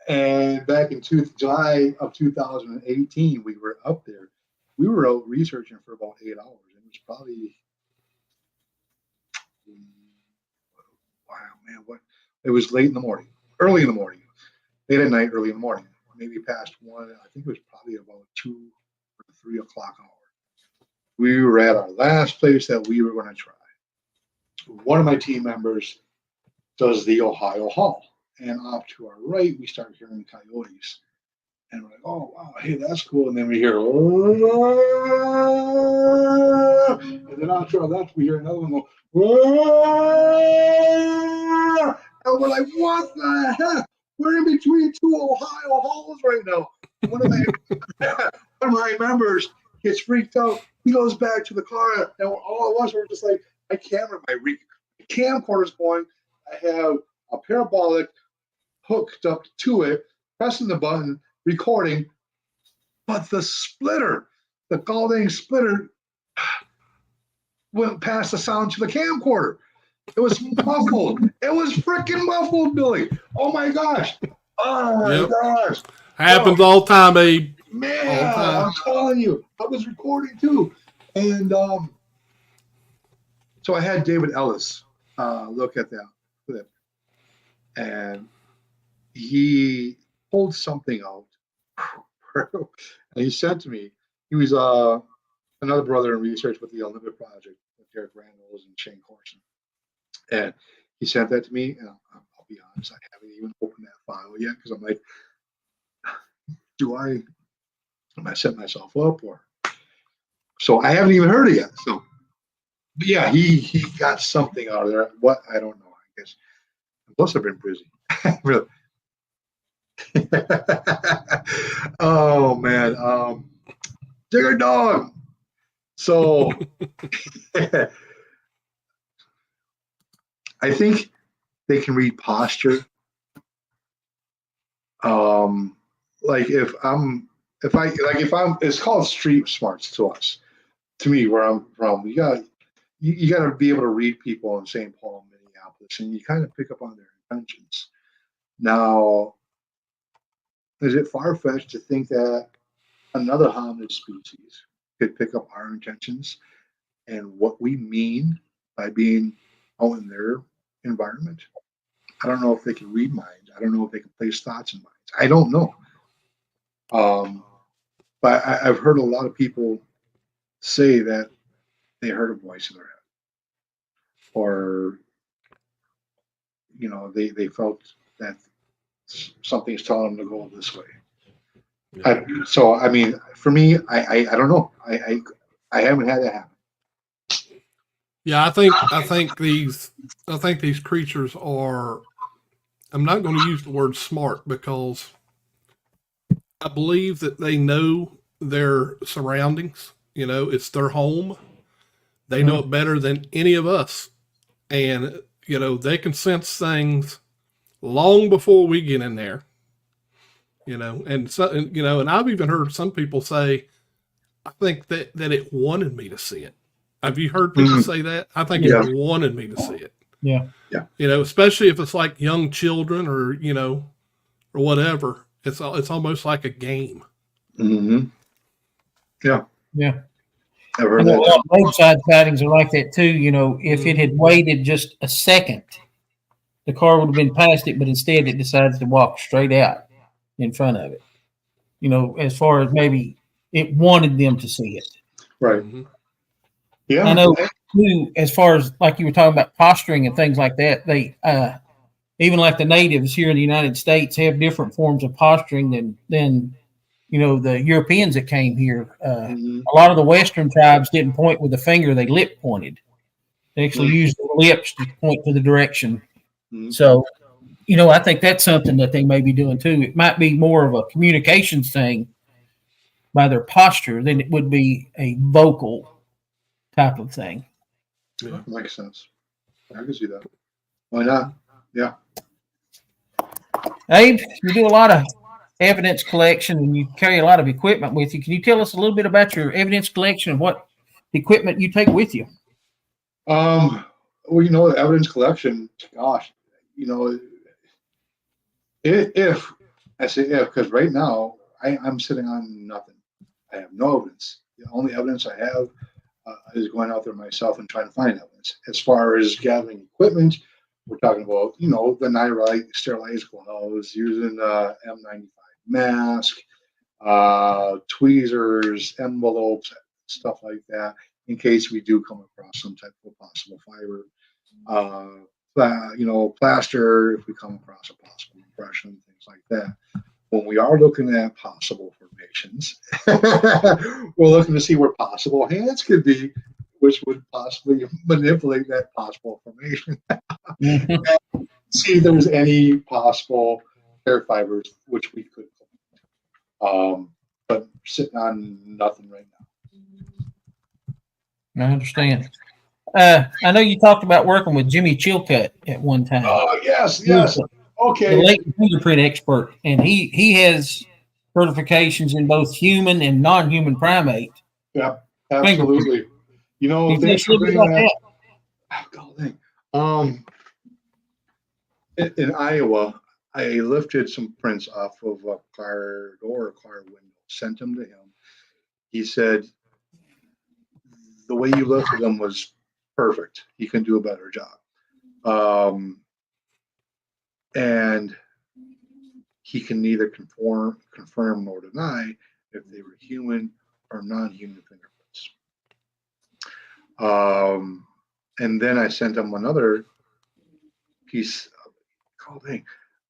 Speaker 3: And back in July of 2018, we were up there. We were out researching for about 8 hours. It was probably, it was late in the morning, early in the morning, late at night, early in the morning, maybe past 1. I think it was probably about 2 or 3 o'clock hour. We were at our last place that we were going to try. One of my team members does the Ohio Haul. And off to our right, we start hearing coyotes. And we're like, oh, wow, hey, that's cool. And then we hear, oh, and then off to our left, we hear another one go, oh, and we're like, what the heck? We're in between 2 Ohio Hauls right now. One of my members gets freaked out. He goes back to the car, and all of us were just like, I can't remember my camcorder's going. I have a parabolic hooked up to it, pressing the button, recording, but the splitter, the Galding splitter, went past the sound to the camcorder. It was muffled. It was freaking muffled, Billy. Oh my gosh. Oh my gosh.
Speaker 1: Happens all the time, Abe.
Speaker 3: Man, I'm telling you, I was recording too. And so I had David Ellis look at that clip, and he pulled something out. And he said to me, he was another brother in research with the Olympic Project with Derek Randalls and Shane Corson. And he sent that to me, and I'll be honest, I haven't even opened that file yet because I'm like, am I setting myself up or? So I haven't even heard it yet. So, but yeah, he got something out of there. What, I don't know. I guess. Plus, I've been busy. Really. Oh man, Digger Dog. So I think they can read posture. Like if I'm, it's called street smarts to us. To me, where I'm from, you got to be able to read people in St. Paul, Minneapolis, and you kind of pick up on their intentions. Now, is it far-fetched to think that another hominid species could pick up our intentions and what we mean by being out in their environment? I don't know if they can read minds. I don't know if they can place thoughts in minds. I don't know. But I've heard a lot of people say that they heard a voice in their head, or they felt that something's telling them to go this way. Yeah. So I mean, for me, I don't know. I haven't had that happen.
Speaker 1: Yeah, I think these creatures are. I'm not going to use the word smart because I believe that they know their surroundings. It's their home. They know it better than any of us. And, they can sense things long before we get in there. And so, and I've even heard some people say, I think that it wanted me to see it. Have you heard people say that? I think it wanted me to see it.
Speaker 2: Yeah.
Speaker 3: Yeah.
Speaker 1: Especially if it's like young children or, or whatever. It's almost like a game.
Speaker 3: Mm-hmm. Yeah.
Speaker 2: Yeah.
Speaker 3: I've heard that.
Speaker 2: Roadside sightings are like that too. If it had waited just a second, the car would have been past it, but instead it decides to walk straight out in front of it. As far as maybe it wanted them to see it.
Speaker 3: Right.
Speaker 1: Mm-hmm.
Speaker 3: Yeah.
Speaker 2: I know too, as far as like you were talking about posturing and things like that, they even like the natives here in the United States have different forms of posturing than the Europeans that came here. A lot of the Western tribes didn't point with the finger; they lip pointed. They actually used their lips to point to the direction. So, I think that's something that they may be doing too. It might be more of a communications thing by their posture than it would be a vocal type of thing.
Speaker 3: Yeah, makes sense. I can see that. Why not? Yeah.
Speaker 2: Abe, you do a lot of evidence collection and you carry a lot of equipment with you. Can you tell us a little bit about your evidence collection and what equipment you take with you?
Speaker 3: Well, evidence collection, gosh, if I say if, because right now I'm sitting on nothing. I have no evidence. The only evidence I have is going out there myself and trying to find evidence. As far as gathering equipment, we're talking about, the nylite sterilized gloves, using M95 mask, tweezers, envelopes, stuff like that, in case we do come across some type of possible fiber. Plaster, if we come across a possible impression, things like that. When we are looking at possible formations, we're looking to see where possible hands could be, which would possibly manipulate that possible formation. See if there's any possible hair fibers which we could. But sitting on nothing right now.
Speaker 2: I understand. I know you talked about working with Jimmy Chilcutt at one time.
Speaker 3: Oh, yes. Okay.
Speaker 2: The latent fingerprint expert, and he has certifications in both human and non-human primate.
Speaker 3: Yeah, absolutely. Thanks for bringing that. In Iowa, I lifted some prints off of a car door, car window, sent them to him. He said, the way you lifted them was perfect. He can do a better job. And he can neither confirm nor deny if they were human or non-human fingerprints. And then I sent him another piece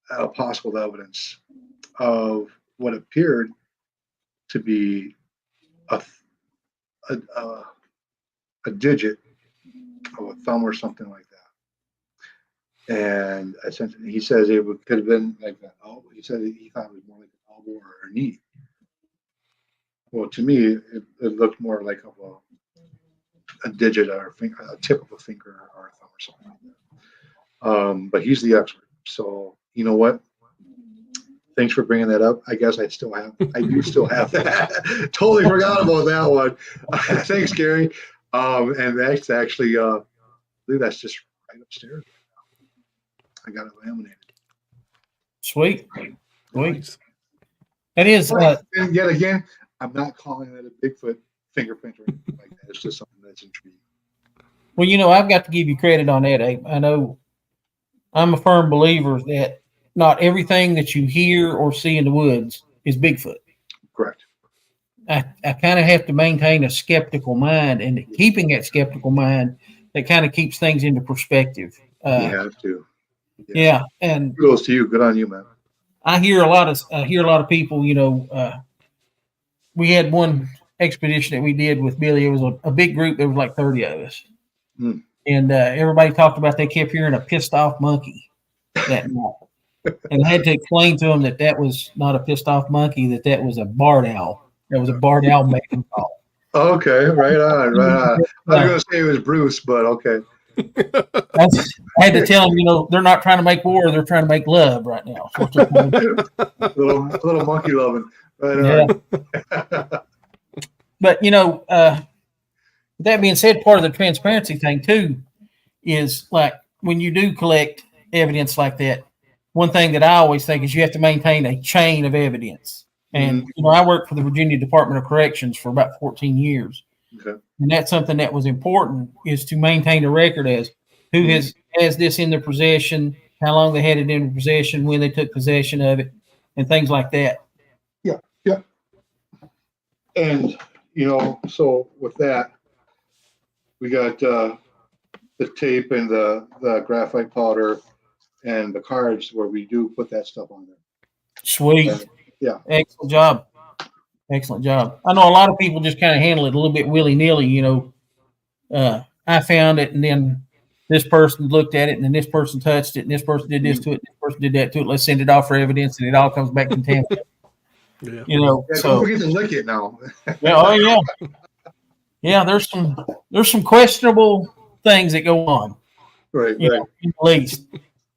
Speaker 3: of possible evidence of what appeared to be a digit of a thumb or something like that. And I sent it, he says could have been like that elbow. He said he thought it was more like an elbow or a knee. Well, to me, it looked more like a digit or a tip of a finger or a thumb or something like that. But he's the expert. So you know what? Thanks for bringing that up. I guess I do still have that. Totally forgot about that one. Thanks, Gary. And that's actually, I believe that's just right upstairs. I got it laminated.
Speaker 2: Sweet.
Speaker 1: Nice.
Speaker 2: It is.
Speaker 3: And yet again, I'm not calling it a Bigfoot fingerprint or anything like that. It's just something that's intriguing.
Speaker 2: Well, I've got to give you credit on that, Abe. I know I'm a firm believer that not everything that you hear or see in the woods is Bigfoot.
Speaker 3: Correct.
Speaker 2: I kind of have to maintain a skeptical mind, and keeping that skeptical mind, that kind of keeps things into perspective.
Speaker 3: You have to.
Speaker 2: Yeah, and
Speaker 3: kudos to you. Good on you, man.
Speaker 2: I hear a lot of people. We had one expedition that we did with Billy. It was a big group. There was like 30 of us, and everybody talked about they kept hearing a pissed off monkey that night. And I had to explain to them that was not a pissed off monkey, that was a barred owl. That was a barred owl mating call.
Speaker 3: Okay, right on. I was going to say it was Bruce, but okay.
Speaker 2: I had to tell them, they're not trying to make war; they're trying to make love right now.
Speaker 3: little monkey loving. Right on.
Speaker 2: But that being said, part of the transparency thing too is like when you do collect evidence like that. One thing that I always think is you have to maintain a chain of evidence. And, I worked for the Virginia Department of Corrections for about 14 years.
Speaker 3: Okay.
Speaker 2: And that's something that was important, is to maintain a record as who has this in their possession, how long they had it in their possession, when they took possession of it, and things like that.
Speaker 3: Yeah. And, so with that, we got the tape and the graphite powder and the cards where we do put that stuff on there.
Speaker 2: Sweet.
Speaker 3: Yeah.
Speaker 2: Excellent job. I know a lot of people just kind of handle it a little bit willy-nilly, I found it, and then this person looked at it, and then this person touched it, and this person did this to it, this person did that to it. Let's send it off for evidence, and it all comes back contaminated.
Speaker 1: Yeah.
Speaker 3: Don't forget to lick it now.
Speaker 2: Yeah, there's some questionable things that go on.
Speaker 3: Right.
Speaker 2: At least.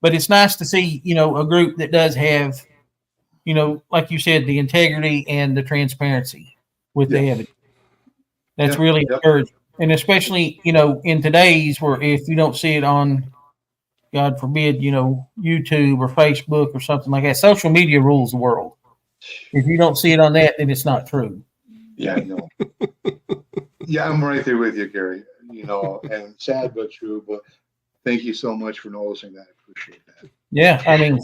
Speaker 2: But it's nice to see, a group that does have, like you said, the integrity and the transparency with the evidence. That's really encouraging. And especially, in today's where if you don't see it on, God forbid, YouTube or Facebook or something like that, social media rules the world. If you don't see it on that, then it's not true.
Speaker 3: Yeah, I know. Yeah, I'm right there with you, Gary. And sad but true. But thank you so much for noticing that. I appreciate that.
Speaker 2: Yeah, I mean,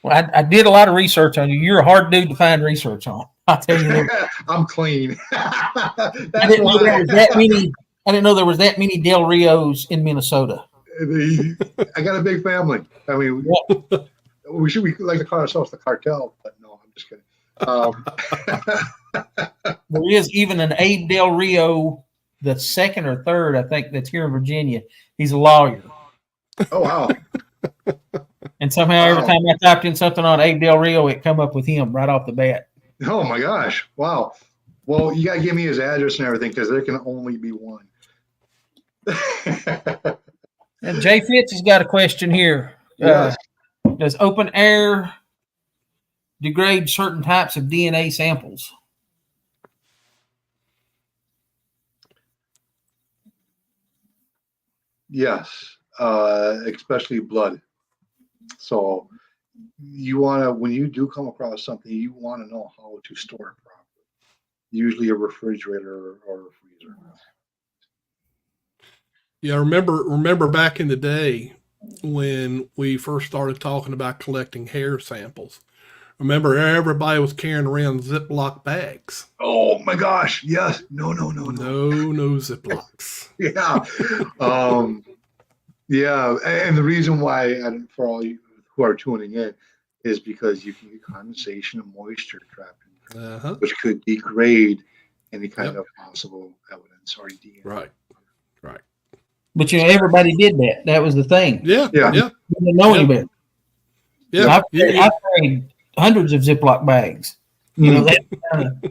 Speaker 2: I did a lot of research on you. You're a hard dude to find research on. I'll tell you that.
Speaker 3: I'm clean.
Speaker 2: I didn't know there was that many Del Rios in Minnesota.
Speaker 3: I got a big family. I mean, we like to call ourselves the cartel, but no, I'm just kidding.
Speaker 2: There is even an Abe Del Rio, the second or third, I think, that's here in Virginia. He's a lawyer.
Speaker 3: Oh, wow.
Speaker 2: And somehow every time I typed in something on Abe Del Rio, it come up with him right off the bat.
Speaker 3: Oh, my gosh. Wow. Well, you got to give me his address and everything because there can only be one.
Speaker 2: And Jay Fitz has got a question here.
Speaker 3: Yes.
Speaker 2: Does open air degrade certain types of DNA samples?
Speaker 3: Yes, especially blood. So you want to, when you do come across something, you want to know how to store it properly. Usually a refrigerator or a freezer.
Speaker 1: Yeah, remember back in the day when we first started talking about collecting hair samples. Remember, everybody was carrying around Ziploc bags.
Speaker 3: Oh my gosh! Yes. No.
Speaker 1: No Ziplocs.
Speaker 3: Yeah. Yeah. And the reason why, and for all you who are tuning in, is because you can get condensation and moisture trapped in there,
Speaker 1: Uh-huh.
Speaker 3: which could degrade any kind
Speaker 1: Yep.
Speaker 3: of possible evidence or DNA.
Speaker 1: Right.
Speaker 2: But everybody did that. That was the thing.
Speaker 1: Yeah.
Speaker 3: Yeah.
Speaker 1: Yeah.
Speaker 2: You didn't know
Speaker 1: Yeah.
Speaker 2: any better.
Speaker 1: Yeah.
Speaker 2: I've carried hundreds of Ziploc bags. You know, that kind of,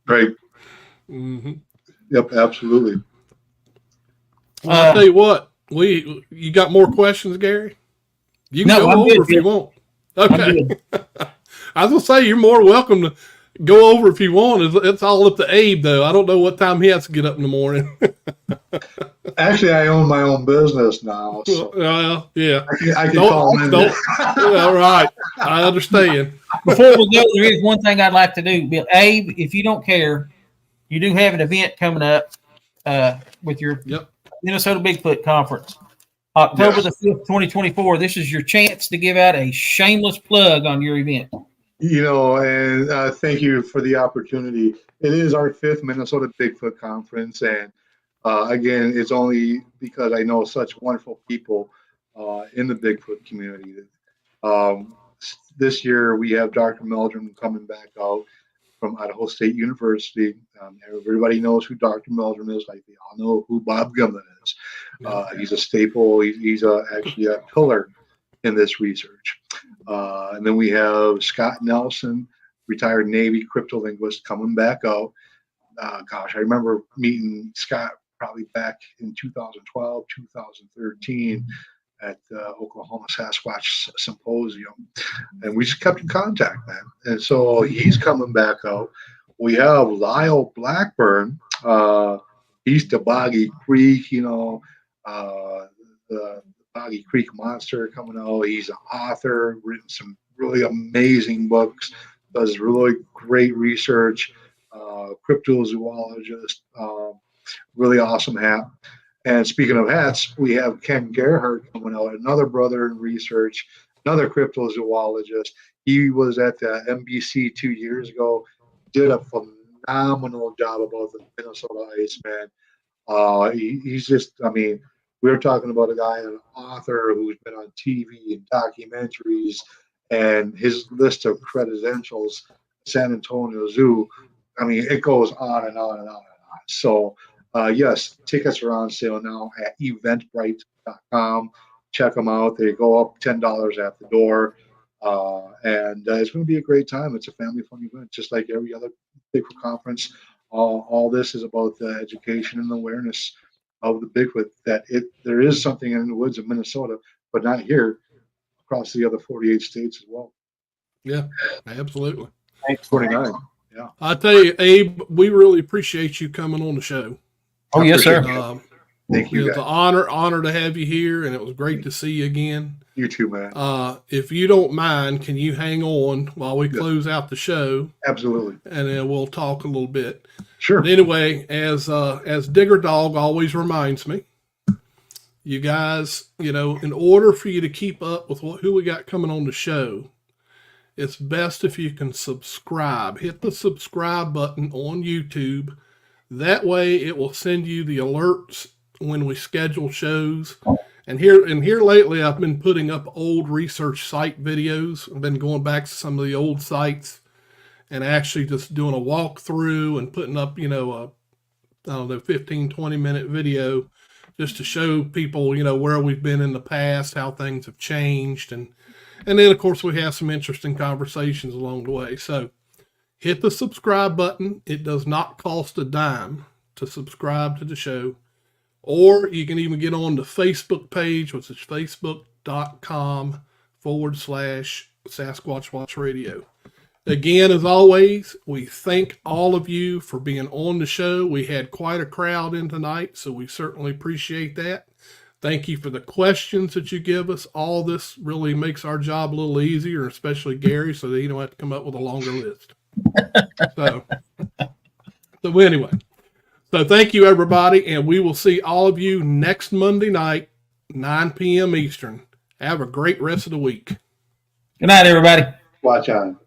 Speaker 3: Right.
Speaker 1: Mm-hmm.
Speaker 3: Yep. Absolutely.
Speaker 1: Well, I'll tell you what. You got more questions, Gary? You can
Speaker 2: No,
Speaker 1: go
Speaker 2: I'm
Speaker 1: over
Speaker 2: good,
Speaker 1: if you
Speaker 2: Bill.
Speaker 1: want.
Speaker 2: I'm
Speaker 1: Okay.
Speaker 2: good.
Speaker 1: I was gonna say you're more welcome to go over if you want. It's all up to Abe, though. I don't know what time he has to get up in the morning.
Speaker 3: Actually, I own my own business now, so
Speaker 1: Yeah.
Speaker 3: I can
Speaker 1: Don't-
Speaker 3: call in.
Speaker 1: don't- Yeah, right. I understand.
Speaker 2: Before we go, there is one thing I'd like to do, Bill. Abe, if you don't care, you do have an event coming up with your
Speaker 1: Yep.
Speaker 2: Minnesota Bigfoot Conference, October
Speaker 3: Yes.
Speaker 2: the 5th, 2024. This is your chance to give out a shameless plug on your event.
Speaker 3: And thank you for the opportunity. It is our 5th Minnesota Bigfoot Conference, and again, it's only because I know such wonderful people in the Bigfoot community. This year, we have Dr. Meldrum coming back out from Idaho State University. Everybody knows who Dr. Meldrum is, like they all know who Bob Gimlin is. He's a staple. He's actually a pillar in this research. And then we have Scott Nelson, retired Navy cryptolinguist, coming back out. Gosh, I remember meeting Scott probably back in 2012, 2013 at the Oklahoma Sasquatch Symposium. And we just kept in contact, man. And so he's coming back out. We have Lyle Blackburn. He's the Boggy Creek, the Boggy Creek Monster coming out. He's an author, written some really amazing books, does really great research, cryptozoologist, really awesome hat. And speaking of hats, we have Ken Gerhardt coming out, another brother in research, another cryptozoologist. He was at the NBC 2 years ago, did a phenomenal job about the Minnesota Iceman. He's just, I mean, we're talking about a guy, an author who's been on TV and documentaries, and his list of credentials, San Antonio Zoo, I mean, it goes on and on and on and on. So, yes, tickets are on sale now at eventbrite.com. Check them out. They go up $10 at the door. And it's going to be a great time. It's a family fun event, just like every other Bigfoot conference. All this is about the education and awareness of the Bigfoot, that there is something in the woods of Minnesota, but not here, across the other 48 states as well.
Speaker 1: Yeah, absolutely.
Speaker 3: 49. Yeah.
Speaker 1: I tell you, Abe, we really appreciate you coming on the show.
Speaker 2: Oh, yes, sir.
Speaker 3: Thank you,
Speaker 1: It's an honor to have you here, and it was great to see you again.
Speaker 3: You too, man.
Speaker 1: If you don't mind, can you hang on while we close out the show?
Speaker 3: Absolutely.
Speaker 1: And then we'll talk a little bit.
Speaker 3: Sure.
Speaker 1: But anyway, as Digger Dog always reminds me, you guys, in order for you to keep up with who we got coming on the show, it's best if you can subscribe. Hit the subscribe button on YouTube. That way it will send you the alerts when we schedule shows. And here lately, I've been putting up old research site videos. I've been going back to some of the old sites and actually just doing a walkthrough and putting up, a 15, 20-minute video just to show people, where we've been in the past, how things have changed. And then, of course, we have some interesting conversations along the way. So hit the subscribe button. It does not cost a dime to subscribe to the show. Or you can even get on the Facebook page, which is facebook.com/Sasquatch Watch Radio. Again, as always, we thank all of you for being on the show. We had quite a crowd in tonight, so we certainly appreciate that. Thank you for the questions that you give us. All this really makes our job a little easier, especially Gary, so that he don't have to come up with a longer list. So anyway, so thank you, everybody, and we will see all of you next Monday night, 9 p.m. Eastern. Have a great rest of the week.
Speaker 2: Good night, everybody.
Speaker 3: Watch on.